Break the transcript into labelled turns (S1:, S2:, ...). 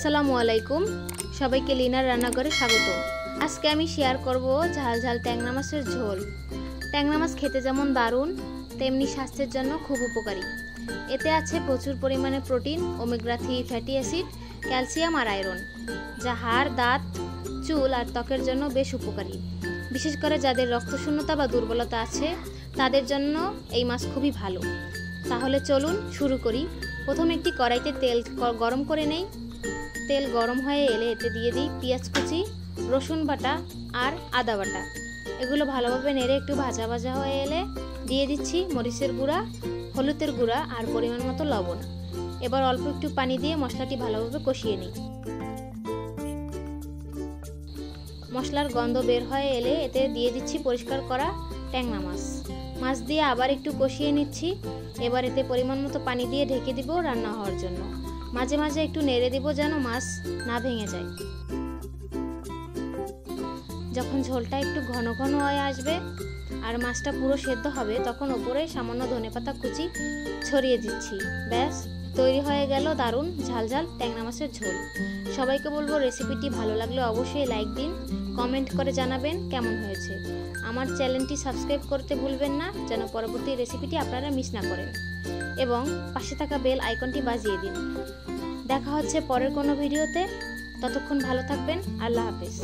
S1: আসসালামু আলাইকুম, সবাইকে লিনার রান্নাঘরে স্বাগত। আজকে আমি শেয়ার করব ঝাল ঝাল ট্যাংরা মাছের ঝোল। ট্যাংরা মাছ খেতে যেমন দারুণ, তেমনি স্বাস্থ্যের জন্য খুব উপকারী। এতে আছে প্রচুর পরিমাণে protein, omega 3 fatty acid, calcium আর আয়রন, যা হাড়, দাঁত, চুল আর ত্বকের জন্য বেশ উপকারী। বিশেষ করে যাদের রক্তশূন্যতা বা দুর্বলতা আছে তাদের জন্য এই মাছ খুবই ভালো। তাহলে চলুন শুরু করি। প্রথমে একটি কড়াইতে তেল গরম করে নেই। তেল গরম হয়ে এলে এতে দিয়ে দিই পেঁয়াজ কুচি, রসুন বাটা আর আদা বাটা। এগুলো ভালোভাবে নেড়ে একটু ভাজা ভাজা হয়ে এলে দিয়ে দিচ্ছি মরিচের গুঁড়া, হলুদের গুঁড়া আর পরিমাণ মতো লবণ। এবার অল্প একটু পানি দিয়ে মশলাটি ভালোভাবে কষিয়ে নিই। মশলার গন্ধ বের হয়ে এলে এতে দিয়ে দিচ্ছি পরিষ্কার করা ট্যাংরা মাছ দিয়ে আবার একটু কষিয়ে নিচ্ছি। এবার এতে পরিমাণ মতো পানি দিয়ে ঢেকে দিব রান্না হওয়ার জন্য। মাঝে মাঝে একটু নেড়ে দিব যেন মাছ না ভেঙে যায়। যখন ঝোলটা একটু ঘন ঘন হয়ে আসবে আর মাছটা পুরো সেদ্ধ হবে, তখন ওপরে সামান্য ধনেপাতা কুচি ছড়িয়ে দিচ্ছি। ব্যাস, তৈরি হয়ে গেল দারুণ ঝাল ঝাল ট্যাংরা মাছের ঝোল। সবাইকে বলবো রেসিপিটি ভালো লাগলে অবশ্যই লাইক দিন, কমেন্ট করে জানাবেন কেমন হয়েছে। আমার চ্যানেলটি সাবস্ক্রাইব করতে ভুলবেন না, যেন পরবর্তী রেসিপিটি আপনারা মিস না করেন, এবং পাশে থাকা বেল আইকনটি বাজিয়ে দিন। দেখা হচ্ছে পরের কোনো ভিডিওতে। ততক্ষণ ভালো থাকবেন। আল্লাহ হাফেজ।